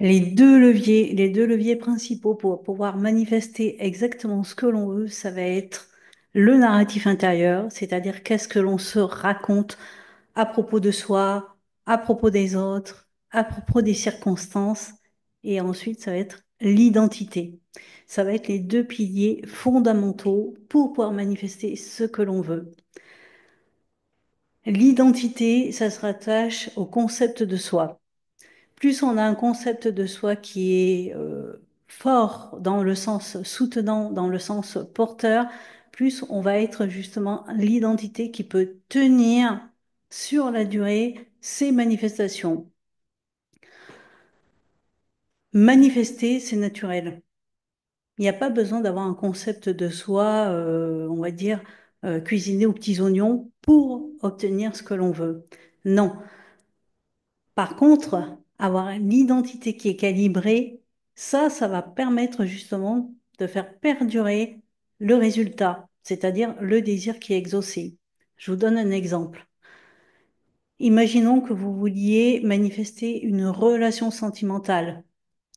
Les deux leviers principaux pour pouvoir manifester exactement ce que l'on veut, ça va être le narratif intérieur, c'est-à-dire qu'est-ce que l'on se raconte à propos de soi, à propos des autres, à propos des circonstances, et ensuite ça va être l'identité. Ça va être les deux piliers fondamentaux pour pouvoir manifester ce que l'on veut. L'identité, ça se rattache au concept de soi. Plus on a un concept de soi qui est fort dans le sens soutenant, dans le sens porteur, plus on va être justement l'identité qui peut tenir sur la durée ses manifestations. Manifester, c'est naturel. Il n'y a pas besoin d'avoir un concept de soi, on va dire, cuisiné aux petits oignons pour obtenir ce que l'on veut. Non. Par contre, avoir l'identité qui est calibrée, ça va permettre justement de faire perdurer le résultat, c'est-à-dire le désir qui est exaucé. Je vous donne un exemple. Imaginons que vous vouliez manifester une relation sentimentale,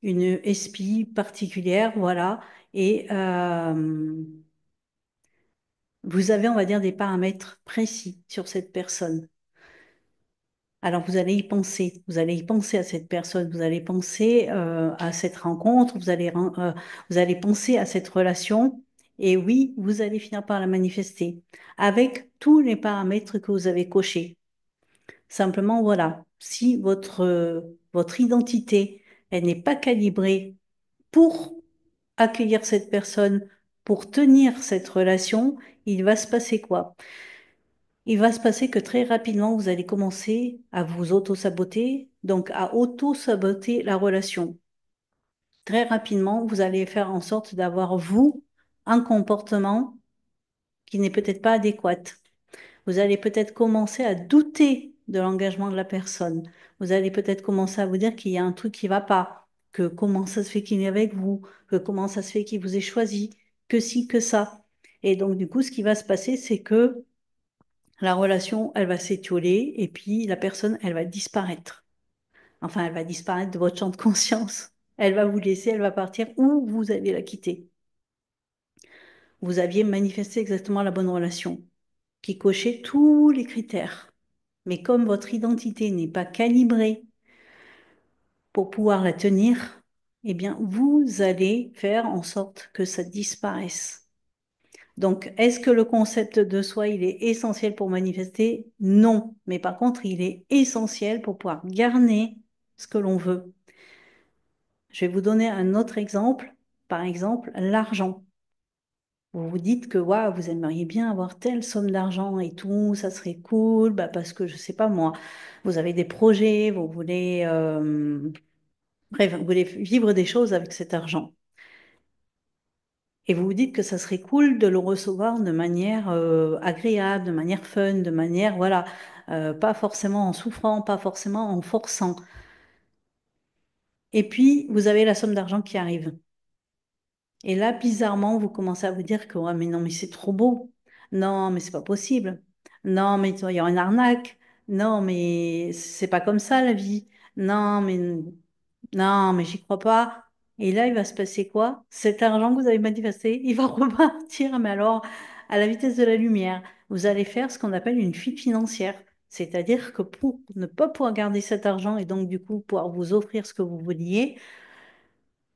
une SPI particulière, voilà, et vous avez, on va dire, des paramètres précis sur cette personne. Alors vous allez y penser à cette personne, vous allez penser à cette rencontre, vous allez penser à cette relation, et oui, vous allez finir par la manifester avec tous les paramètres que vous avez cochés. Simplement, voilà, si votre identité, elle n'est pas calibrée pour accueillir cette personne, pour tenir cette relation, il va se passer quoi? Il va se passer que très rapidement, vous allez commencer à vous auto-saboter, donc à auto-saboter la relation. Très rapidement, vous allez faire en sorte d'avoir, vous, un comportement qui n'est peut-être pas adéquat. Vous allez peut-être commencer à douter de l'engagement de la personne. Vous allez peut-être commencer à vous dire qu'il y a un truc qui ne va pas, que comment ça se fait qu'il est avec vous, que comment ça se fait qu'il vous ait choisi, que si, que ça. Et donc, du coup, ce qui va se passer, c'est que la relation, elle va s'étioler et puis la personne, elle va disparaître. Enfin, elle va disparaître de votre champ de conscience. Elle va vous laisser, elle va partir ou vous allez la quitter. Vous aviez manifesté exactement la bonne relation, qui cochait tous les critères. Mais comme votre identité n'est pas calibrée pour pouvoir la tenir, eh bien, vous allez faire en sorte que ça disparaisse. Donc, est-ce que le concept de soi, il est essentiel pour manifester? Non. Mais par contre, il est essentiel pour pouvoir garner ce que l'on veut. Je vais vous donner un autre exemple. Par exemple, l'argent. Vous vous dites que waouh, vous aimeriez bien avoir telle somme d'argent et tout, ça serait cool, bah parce que je sais pas moi, vous avez des projets, vous voulez, bref, vous voulez vivre des choses avec cet argent. Et vous vous dites que ça serait cool de le recevoir de manière agréable, de manière fun, de manière, voilà, pas forcément en souffrant, pas forcément en forçant. Et puis, vous avez la somme d'argent qui arrive. Et là, bizarrement, vous commencez à vous dire que, ouais, mais non, mais c'est trop beau. Non, mais c'est pas possible. Non, mais il y a une arnaque. Non, mais c'est pas comme ça la vie. Non, mais non, mais j'y crois pas. Et là, il va se passer quoi? Cet argent que vous avez manifesté, il va repartir, mais alors à la vitesse de la lumière. Vous allez faire ce qu'on appelle une fuite financière. C'est-à-dire que pour ne pas pouvoir garder cet argent et donc du coup pouvoir vous offrir ce que vous vouliez,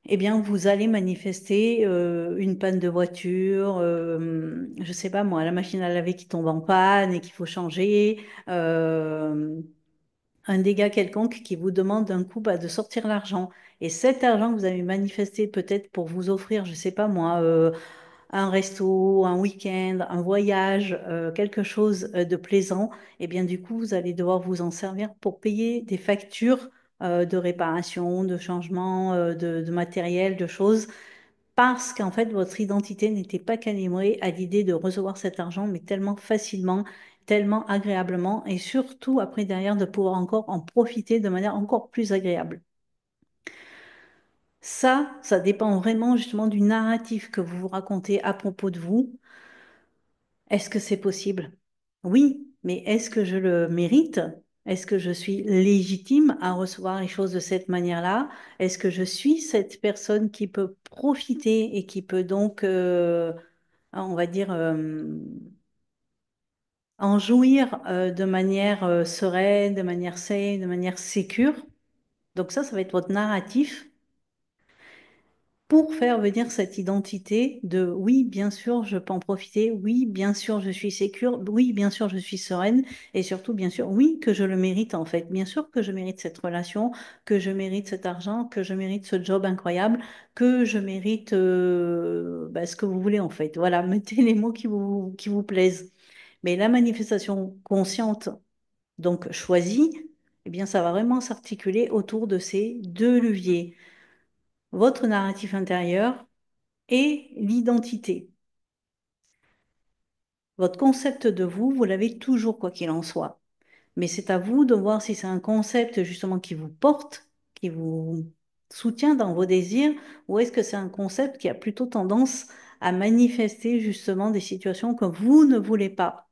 eh bien, vous allez manifester une panne de voiture, je sais pas moi, la machine à laver qui tombe en panne et qu'il faut changer, un dégât quelconque qui vous demande d'un coup bah, de sortir l'argent. Et cet argent que vous avez manifesté peut-être pour vous offrir, je sais pas moi, un resto, un week-end, un voyage, quelque chose de plaisant, et bien du coup, vous allez devoir vous en servir pour payer des factures de réparation, de changement de matériel, de choses, parce qu'en fait, votre identité n'était pas calibrée à l'idée de recevoir cet argent, mais tellement facilement, tellement agréablement, et surtout après derrière de pouvoir encore en profiter de manière encore plus agréable. Ça dépend vraiment justement du narratif que vous vous racontez à propos de vous. Est-ce que c'est possible? Oui, mais est-ce que je le mérite? Est-ce que je suis légitime à recevoir les choses de cette manière-là? Est-ce que je suis cette personne qui peut profiter et qui peut donc, on va dire, en jouir de manière sereine, de manière saine, de manière sécure? Donc ça va être votre narratif pour faire venir cette identité de oui, bien sûr, je peux en profiter, oui, bien sûr, je suis sécure, oui, bien sûr, je suis sereine, et surtout, bien sûr, oui, que je le mérite en fait. Bien sûr que je mérite cette relation, que je mérite cet argent, que je mérite ce job incroyable, que je mérite bah, ce que vous voulez en fait. Voilà, mettez les mots qui vous plaisent. Mais la manifestation consciente, donc choisie, eh bien, ça va vraiment s'articuler autour de ces deux leviers, votre narratif intérieur et l'identité. Votre concept de vous, vous l'avez toujours quoi qu'il en soit. Mais c'est à vous de voir si c'est un concept justement qui vous porte, qui vous soutient dans vos désirs, ou est-ce que c'est un concept qui a plutôt tendance à manifester justement des situations que vous ne voulez pas.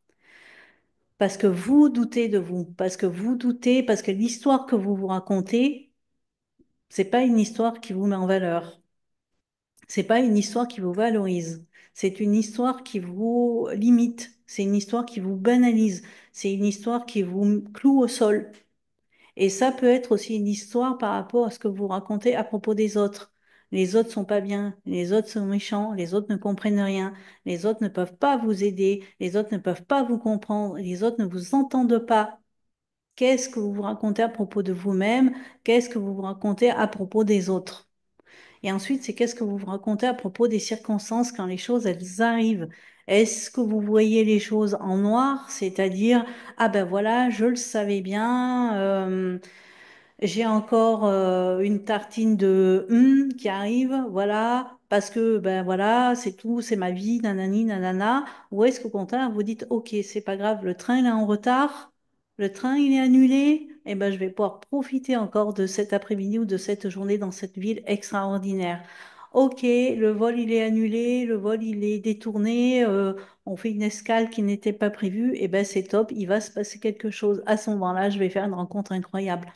Parce que vous doutez de vous, parce que vous doutez, parce que l'histoire que vous vous racontez, c'est pas une histoire qui vous met en valeur. C'est pas une histoire qui vous valorise. C'est une histoire qui vous limite. C'est une histoire qui vous banalise. C'est une histoire qui vous cloue au sol. Et ça peut être aussi une histoire par rapport à ce que vous racontez à propos des autres. Les autres sont pas bien, les autres sont méchants, les autres ne comprennent rien, les autres ne peuvent pas vous aider, les autres ne peuvent pas vous comprendre, les autres ne vous entendent pas. Qu'est-ce que vous vous racontez à propos de vous-même? Qu'est-ce que vous vous racontez à propos des autres? Et ensuite, c'est qu'est-ce que vous vous racontez à propos des circonstances quand les choses, elles arrivent. Est-ce que vous voyez les choses en noir, c'est-à-dire, ah ben voilà, je le savais bien, j'ai encore une tartine de qui arrive, voilà, parce que ben voilà, c'est tout, c'est ma vie, nanani, nanana. Ou est-ce qu'au contraire, vous dites, ok, c'est pas grave, le train il est en retard, le train il est annulé, et ben je vais pouvoir profiter encore de cet après-midi ou de cette journée dans cette ville extraordinaire. Ok, le vol il est annulé, le vol il est détourné, on fait une escale qui n'était pas prévue, et ben c'est top, il va se passer quelque chose. À ce moment-là, je vais faire une rencontre incroyable.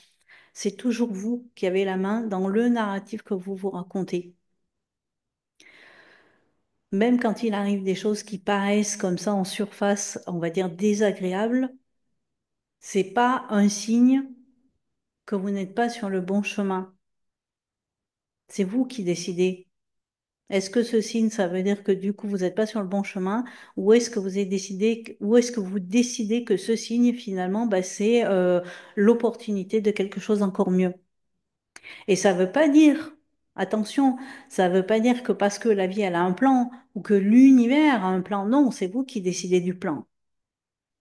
C'est toujours vous qui avez la main dans le narratif que vous vous racontez. Même quand il arrive des choses qui paraissent comme ça en surface, on va dire désagréables, c'est pas un signe que vous n'êtes pas sur le bon chemin. C'est vous qui décidez. Est-ce que ce signe, ça veut dire que du coup vous n'êtes pas sur le bon chemin, ou est-ce que vous avez décidé, ou est-ce que vous décidez que ce signe finalement, bah, c'est l'opportunité de quelque chose encore mieux? Et ça ne veut pas dire, attention, ça ne veut pas dire que parce que la vie, elle a un plan ou que l'univers a un plan. Non, c'est vous qui décidez du plan.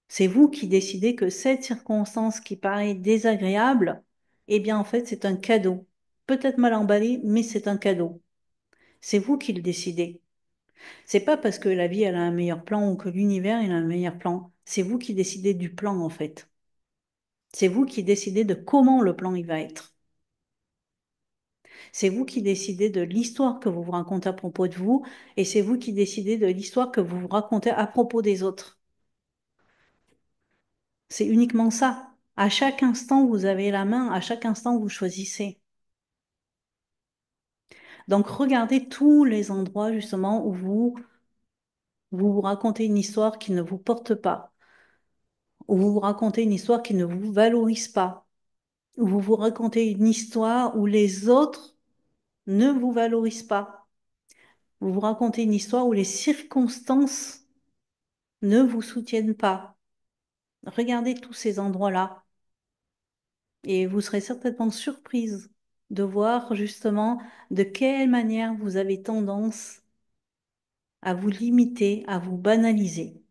C'est vous qui décidez que cette circonstance qui paraît désagréable, eh bien, en fait, c'est un cadeau. Peut-être mal emballé, mais c'est un cadeau. C'est vous qui le décidez. C'est pas parce que la vie, elle a un meilleur plan ou que l'univers, il a un meilleur plan. C'est vous qui décidez du plan, en fait. C'est vous qui décidez de comment le plan, il va être. C'est vous qui décidez de l'histoire que vous vous racontez à propos de vous et c'est vous qui décidez de l'histoire que vous vous racontez à propos des autres. C'est uniquement ça. À chaque instant, vous avez la main, à chaque instant, vous choisissez. Donc, regardez tous les endroits justement où vous racontez une histoire qui ne vous porte pas, où vous vous racontez une histoire qui ne vous valorise pas, où vous vous racontez une histoire où les autres ne vous valorisent pas. Vous vous racontez une histoire où les circonstances ne vous soutiennent pas. Regardez tous ces endroits-là et vous serez certainement surprise de voir justement de quelle manière vous avez tendance à vous limiter, à vous banaliser.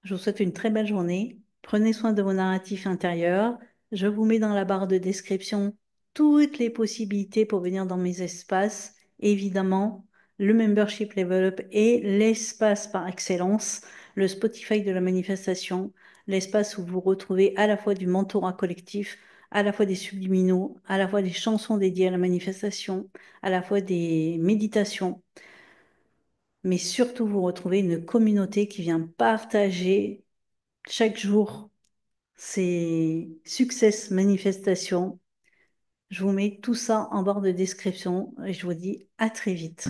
Je vous souhaite une très belle journée. Prenez soin de vos narratifs intérieurs. Je vous mets dans la barre de description toutes les possibilités pour venir dans mes espaces. Évidemment, le Membership Level Up est l'espace par excellence, le Spotify de la manifestation, l'espace où vous retrouvez à la fois du mentorat collectif, à la fois des subliminaux, à la fois des chansons dédiées à la manifestation, à la fois des méditations, mais surtout vous retrouvez une communauté qui vient partager Chaque jour, c'est success manifestation. Je vous mets tout ça en barre de description et je vous dis à très vite.